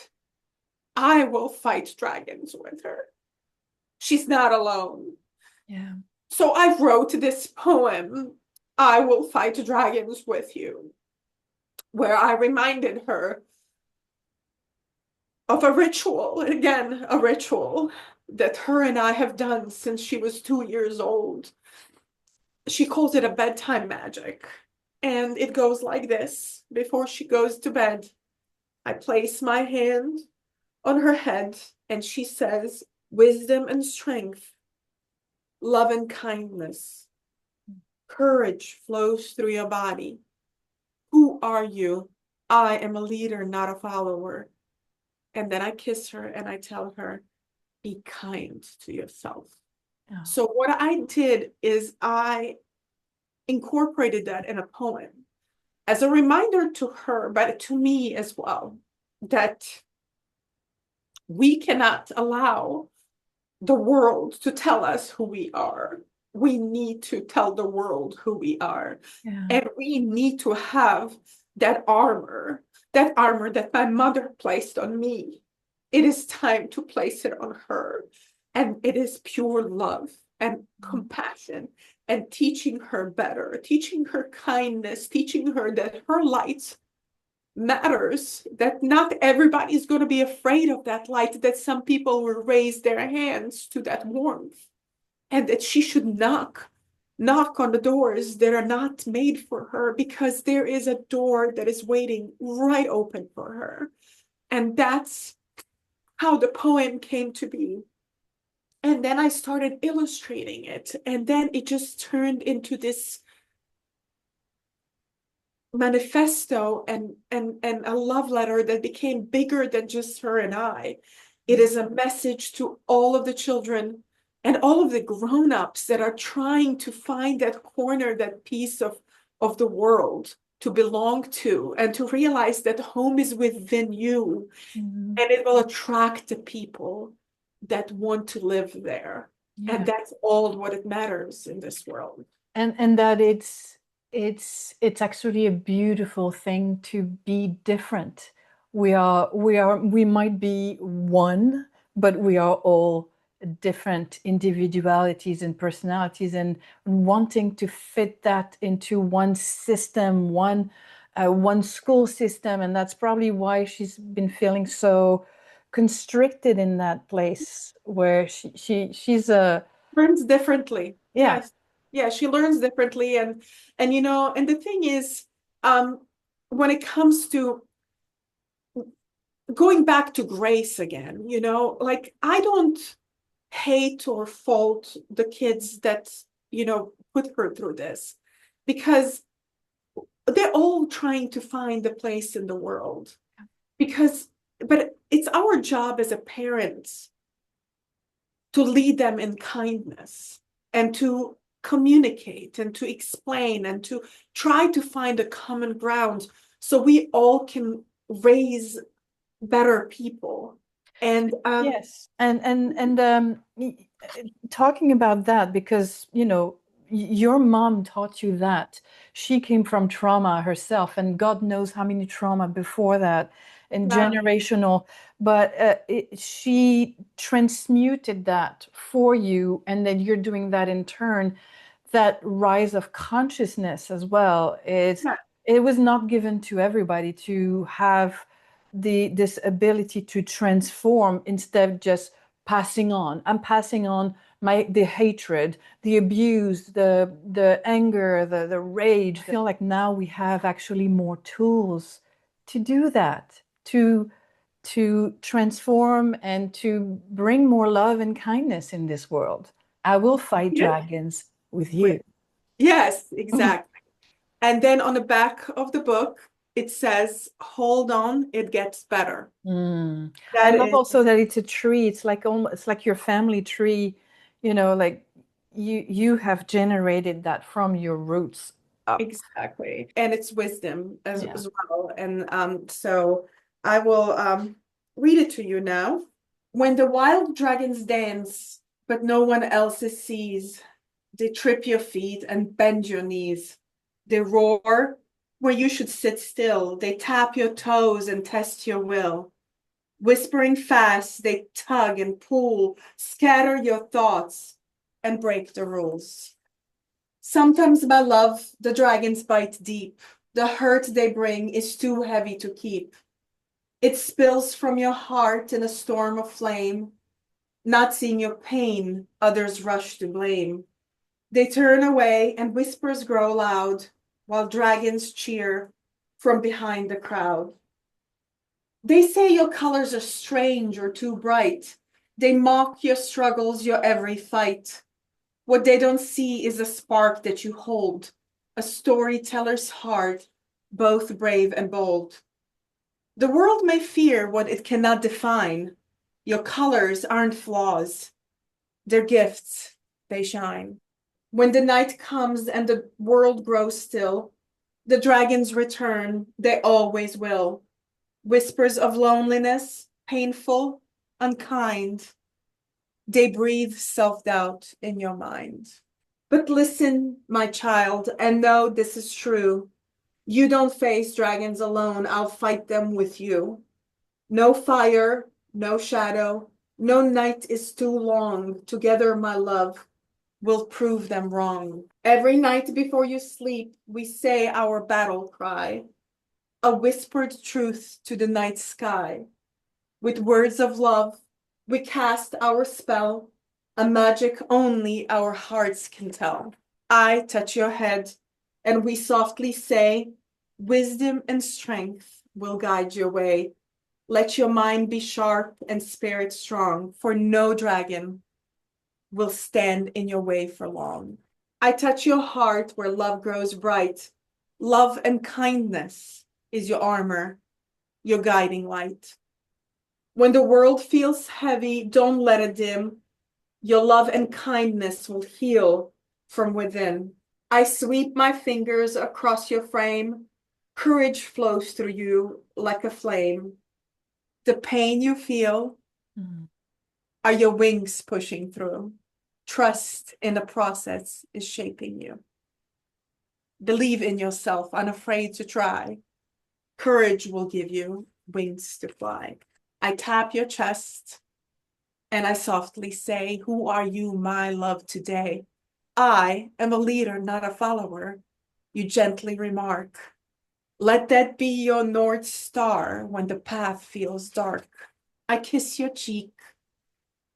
I will fight dragons with her. She's not alone. Yeah. So I wrote this poem, I Will Fight Dragons with You, where I reminded her of a ritual, again, a ritual that her and I have done since she was 2 years old. She calls it a bedtime magic. And it goes like this. Before she goes to bed, I place my hand on her head and she says, wisdom and strength, love and kindness, courage flows through your body. Who are you? I am a leader, not a follower. And then I kiss her and I tell her, be kind to yourself. Oh. So what I did is I incorporated that in a poem as a reminder to her, but to me as well, that we cannot allow the world to tell us who we are. We need to tell the world who we are. Yeah. And we need to have that armor that my mother placed on me. It is time to place it on her. And it is pure love and compassion, and teaching her better, teaching her kindness, teaching her that her light matters, that not everybody is going to be afraid of that light, that some people will raise their hands to that warmth, and that she should knock on the doors that are not made for her, because there is a door that is waiting right open for her. And that's how the poem came to be. And then I started illustrating it, and then it just turned into this manifesto and a love letter that became bigger than just her and I. It is a message to all of the children and all of the grown-ups that are trying to find that corner, that piece of the world to belong to, and to realize that home is within you. And it will attract the people that want to live there. Yeah. And that's all what it matters in this world. And that it's actually a beautiful thing to be different. We might be one, but we are all different individualities and personalities, and wanting to fit that into one system, one school system. And that's probably why she's been feeling so constricted in that place, where she's a Learns differently. Yeah. Yes. Yeah, she learns differently. And you know, and the thing is, when it comes to going back to grace again, you know, like, I don't hate or fault the kids that, you know, put her through this, because they're all trying to find a place in the world. Because but it's our job as a parent to lead them in kindness and to communicate and to explain and to try to find a common ground so we all can raise better people. And Yes, talking about that, because your mom taught you that. She came from trauma herself, and God knows how many trauma before that, and yeah, generational. But she transmuted that for you, and then you're doing that in turn. That rise of consciousness as well is, yeah, it was not given to everybody to have this ability to transform instead of just passing on. I'm passing on the hatred, the abuse, the anger, the rage. I feel like now we have actually more tools to do that, to transform and to bring more love and kindness in this world. I will fight yeah. dragons with you. Yes, exactly. And then on the back of the book, it says, hold on, it gets better. Mm. I That love is also that it's a tree. It's like almost, it's like your family tree, like you have generated that from your roots up. exactly. And it's wisdom Yeah. as well. And so I will read it to you now. When the wild dragons dance, but no one else sees, they trip your feet and bend your knees. They roar where you should sit still. They tap your toes and test your will. Whispering fast, they tug and pull, scatter your thoughts, and break the rules. Sometimes, my love, the dragons bite deep. The hurt they bring is too heavy to keep. It spills from your heart in a storm of flame. Not seeing your pain, others rush to blame. They turn away and whispers grow loud while dragons cheer from behind the crowd. They say your colors are strange or too bright. They mock your struggles, your every fight. What they don't see is a spark that you hold, a storyteller's heart, both brave and bold. The world may fear what it cannot define. Your colors aren't flaws, they're gifts, they shine. When the night comes and the world grows still, the dragons return, they always will. Whispers of loneliness, painful, unkind. They breathe self-doubt in your mind. But listen, my child, and know this is true. You don't face dragons alone. I'll fight them with you. No fire, no shadow, no night is too long. Together, my love, we'll prove them wrong. Every night before you sleep, we say our battle cry, a whispered truth to the night sky. With words of love, we cast our spell, a magic only our hearts can tell. I touch your head, and we softly say, wisdom and strength will guide your way. Let your mind be sharp and spirit strong, for no dragon will stand in your way for long. I touch your heart where love grows bright. Love and kindness is your armor, your guiding light. When the world feels heavy, don't let it dim. Your love and kindness will heal from within. I sweep my fingers across your frame. Courage flows through you like a flame. The pain you feel Mm. are your wings pushing through. Trust in the process is shaping you. Believe in yourself, unafraid to try. Courage will give you wings to fly. I tap your chest and I softly say, who are you, my love, today? I am a leader, not a follower. You gently remark. Let that be your North Star when the path feels dark. I kiss your cheek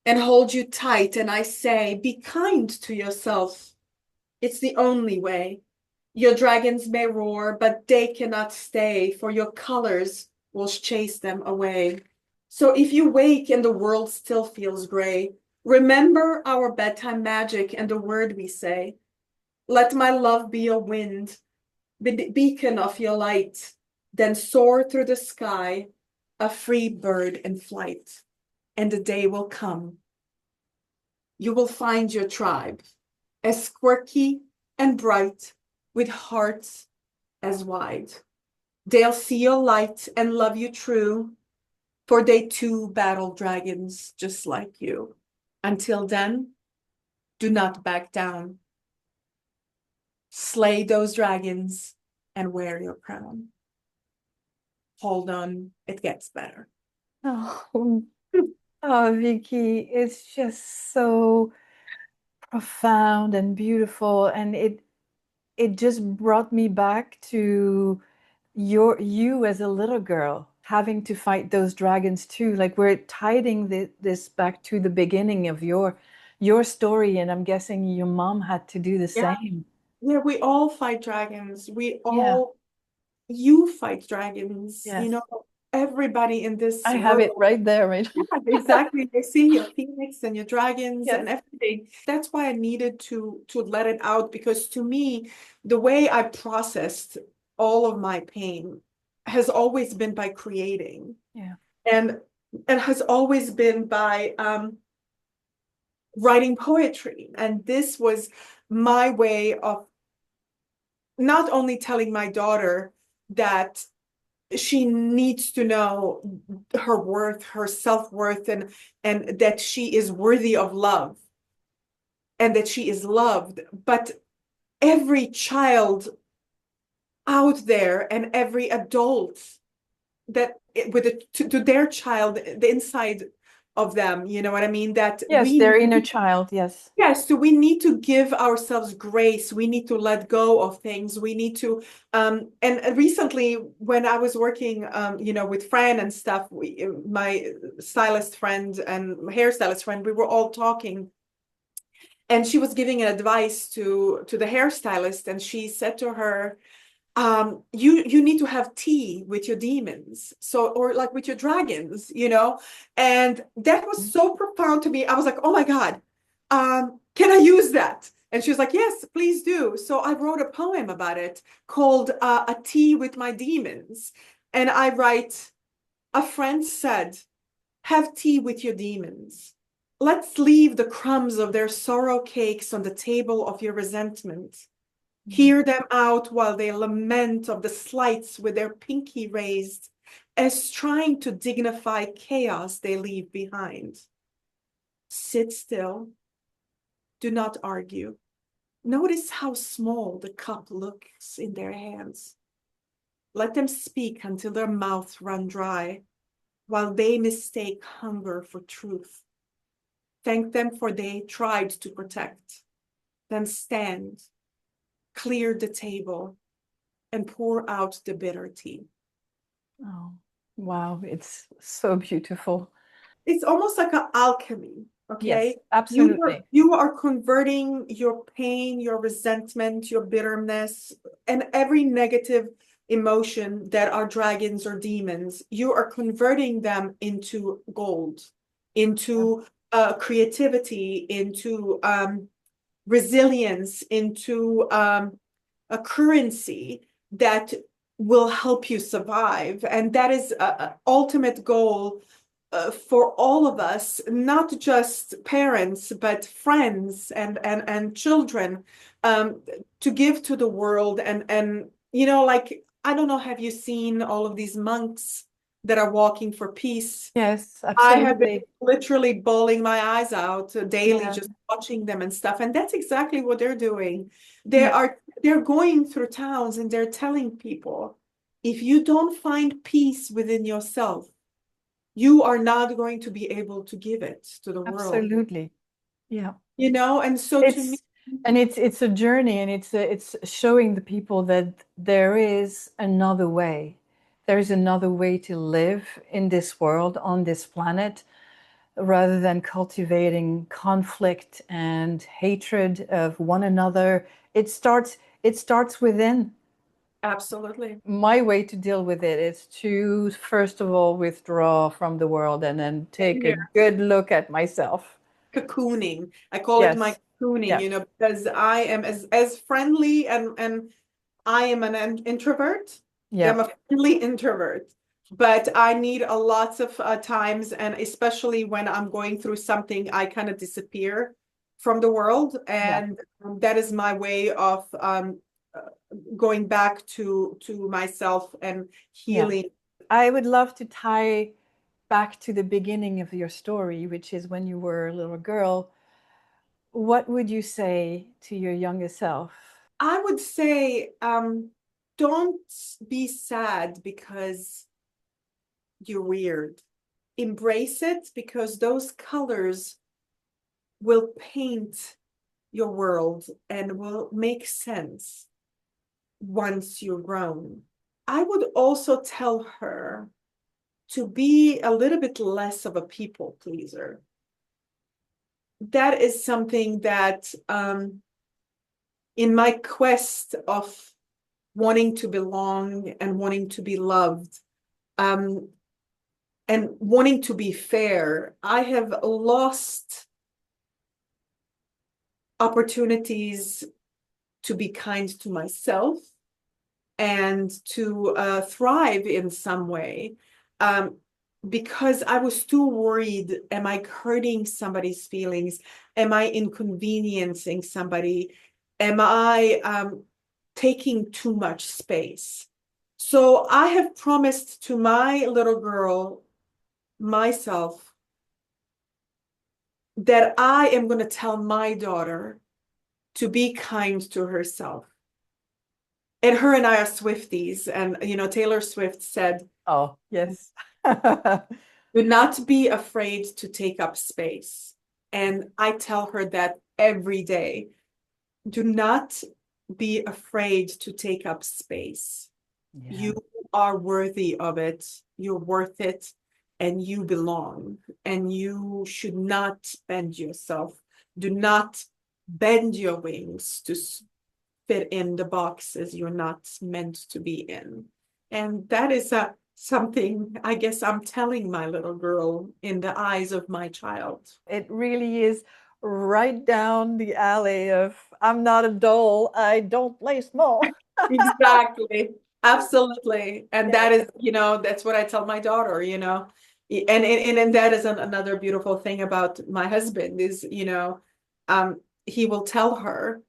and hold you tight, and I say, be kind to yourself. It's the only way. Your dragons may roar, but they cannot stay, for your colors will chase them away. So if you wake and the world still feels gray, remember our bedtime magic and the word we say. Let my love be a wind, beacon of your light, then soar through the sky, a free bird in flight, and the day will come. You will find your tribe, as quirky and bright, with hearts as wide. They'll see your light and love you true, for they too battle dragons just like you. Until then, do not back down. Slay those dragons and wear your crown. Hold on, it gets better. Oh, oh, Vicky, it's just so profound and beautiful, and it just brought me back to you as a little girl having to fight those dragons too. Like we're tiding this back to the beginning of your story, and I'm guessing your mom had to do the Yeah. same. Yeah, we all fight dragons. Yeah. You fight dragons, Yes. everybody in this I have it world. right there, right? Yeah, exactly. I see your phoenix and your dragons and Yes. everything. That's why I needed to let it out, because to me, the way I processed all of my pain has always been by creating. Yeah. And it has always been by writing poetry. And this was my way of not only telling my daughter that she needs to know her worth, her self-worth, and that she is worthy of love and that she is loved. But every child out there and every adult that with it to their child, the inside of them, you know what I mean? That Yes, we their inner child. Yes. Yes, so we need to give ourselves grace. We need to let go of things. We need to, and recently when I was working, with Fran and stuff, my stylist friend and hairstylist friend, we were all talking, and she was giving an advice to the hairstylist, and she said to her, you need to have tea with your demons, or like with your dragons, and that was so profound to me. I was like, oh my God, can I use that? And she was like, yes, please do. So I wrote a poem about it called A Tea with My Demons. And I write, a friend said, have tea with your demons. Let's leave the crumbs of their sorrow cakes on the table of your resentment. Hear them out while they lament of the slights with their pinky raised, as trying to dignify chaos they leave behind. Sit still. Do not argue. Notice how small the cup looks in their hands. Let them speak until their mouths run dry, while they mistake hunger for truth. Thank them for they tried to protect. Then stand, clear the table, and pour out the bitter tea. Oh, wow. It's so beautiful. It's almost like an alchemy, Yes, okay? absolutely. You are converting your pain, your resentment, your bitterness, and every negative emotion that are dragons or demons. You are converting them into gold, Yeah. into creativity, into resilience, into a currency that will help you survive. And that is an ultimate goal for all of us, not just parents, but friends and children, to give to the world. And like, I don't know, have you seen all of these monks that are walking for peace? Yes, I have been absolutely. literally bawling my eyes out daily, Yeah. just watching them and stuff. And that's exactly what they're doing. Yeah. They're going through towns and they're telling people, if you don't find peace within yourself, you are not going to be able to give it to the world. Absolutely. Yeah. And so to me, It's it's a journey, and it's showing the people that there is another way. There is another way to live in this world, on this planet, rather than cultivating conflict and hatred of one another. It starts within. absolutely. My way to deal with it is to first of all withdraw from the world and then take a Here, good look at myself. cocooning. I call it my Yes. cocooning, Yeah. because I am as friendly and I am an introvert. Yeah. I'm a friendly introvert, but I need a lots of times, and especially when I'm going through something, I kind of disappear from the world, and that is my way of going back to myself and healing. I would love to tie back to the beginning of your story, which is when you were a little girl. What would you say to your younger self? I would say, don't be sad because you're weird. Embrace it, because those colors will paint your world and will make sense once you're grown. I would also tell her to be a little bit less of a people pleaser. That is something that in my quest of wanting to belong and wanting to be loved, and wanting to be fair, I have lost opportunities to be kind to myself and to thrive in some way, because I was too worried. Am I hurting somebody's feelings? Am I inconveniencing somebody? Am I taking too much space? So I have promised to my little girl, myself, that I am going to tell my daughter to be kind to herself. And her and I are Swifties. And, Taylor Swift said, Oh, yes. do not be afraid to take up space. And I tell her that every day. Do not be afraid to take up space. You are worthy of it. You're worth it. And you belong. And you should not bend yourself. Do not bend your wings to fit in the boxes you're not meant to be in. And that is something I guess I'm telling my little girl in the eyes of my child. It really is right down the alley of I'm not a doll, I don't play small. Exactly. Absolutely. And that is, that's what I tell my daughter, and that is another beautiful thing about my husband is, he will tell her,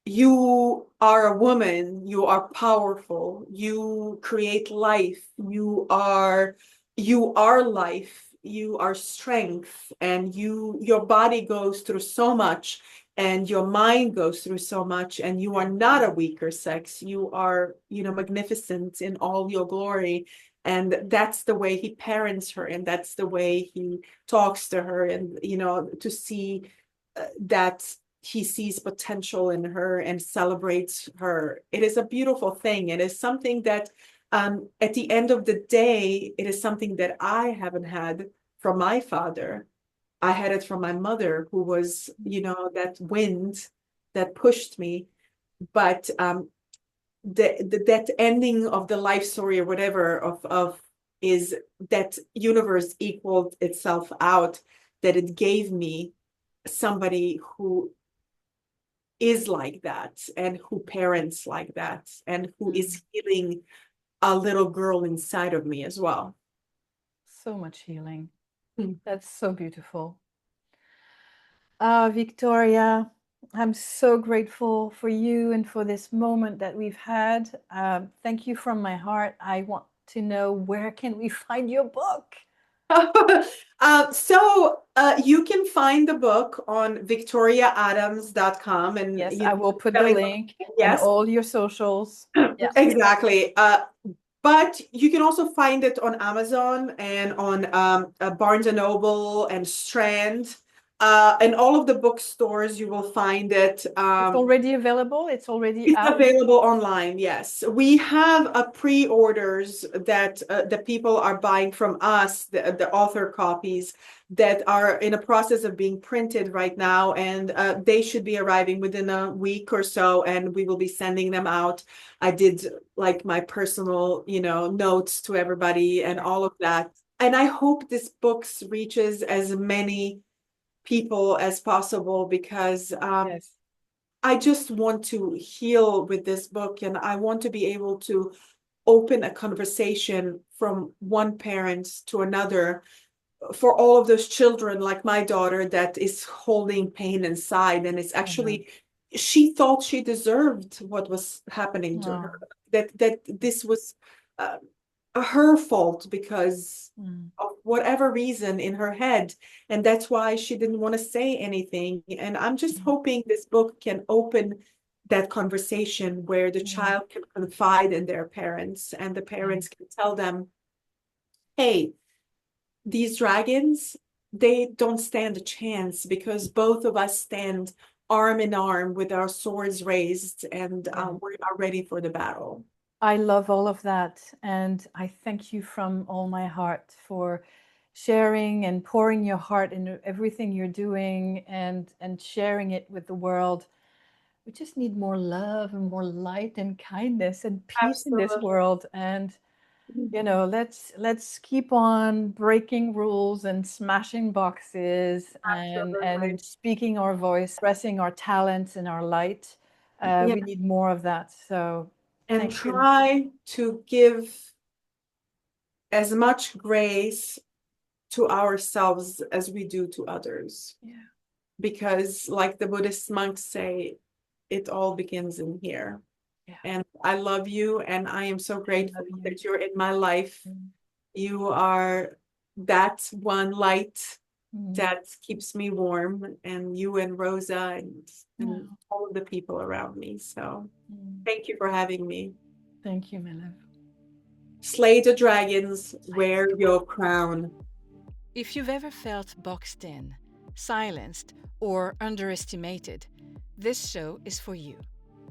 you are a woman, you are powerful, you create life, you are life, you are strength, and your body goes through so much, and your mind goes through so much, and you are not a weaker sex. You are, magnificent in all your glory. And that's the way he parents her, and that's the way he talks to her, and to see that he sees potential in her and celebrates her. It is a beautiful thing. It is something that at the end of the day, it is something that I haven't had from my father. I had it from my mother, who was, that wind that pushed me. But that ending of the life story or whatever of is that universe equaled itself out, that it gave me somebody who is like that, and who parents like that, and who is healing a little girl inside of me as well. So much healing. Mm. That's so beautiful. Viktorija, I'm so grateful for you and for this moment that we've had. Thank you from my heart. I want to know, where can we find your book? So you can find the book on viktoriaadams.com, and Yes, I will put the spelling- link and yes, all your socials. Yeah. exactly. But you can also find it on Amazon and on Barnes and Noble and Strand. And all of the bookstores, you will find it. It's already available. It's already It's out. available online, yes. We have a pre-orders that the people are buying from us, the author copies that are in a process of being printed right now, and they should be arriving within a week or so, and we will be sending them out. I did like my personal, notes to everybody and all of that. And I hope this book reaches as many people as possible, because Yes. I just want to heal with this book, and I want to be able to open a conversation from one parent to another for all of those children, like my daughter, that is holding pain inside, and it's actually, she thought she deserved what was happening to her, that this was her fault because of whatever reason in her head, and that's why she didn't want to say anything. And I'm just hoping this book can open that conversation where the child can confide in their parents, and the parents can tell them, hey, these dragons, they don't stand a chance because both of us stand arm in arm with our swords raised, and we are ready for the battle. I love all of that. And I thank you from all my heart for sharing and pouring your heart into everything you're doing, and sharing it with the world. We just need more love and more light and kindness and peace in this world. And you know, let's keep on breaking rules and smashing boxes, and speaking our voice, expressing our talents and our light. We need more of that. So and try to give as much grace to ourselves as we do to others. Yeah. Because like the Buddhist monks say, it all begins in here. Yeah. And I love you, and I am so grateful that you're in my life. You are that one light that keeps me warm, and you and Rosa and all of the people around me. So thank you for having me. Thank you, my love. Slay the dragons, wear your crown. If you've ever felt boxed in, silenced, or underestimated, this show is for you.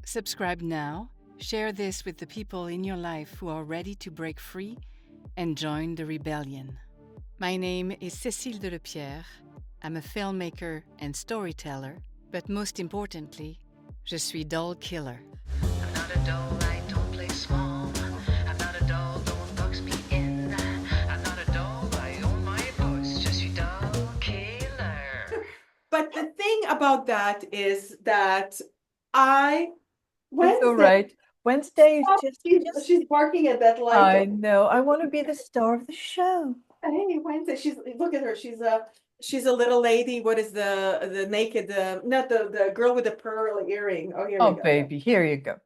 Subscribe now, share this with the people in your life who are ready to break free and join the rebellion. My name is Cécile Delepierre. I'm a filmmaker and storyteller, but most importantly, je suis doll killer. I'm not a doll, I don't play small. I'm not a doll, don't box me in. I'm not a doll, I own my voice, je suis doll killer. But the thing about that is that Wednesday, it's all right. Wednesday is she's barking at that light. I know. I want to be the star of the show. Hey, Wednesday, look at her. She's a little lady. What is the naked, not the girl with the pearl earring? Oh, here you go. Baby, here you go.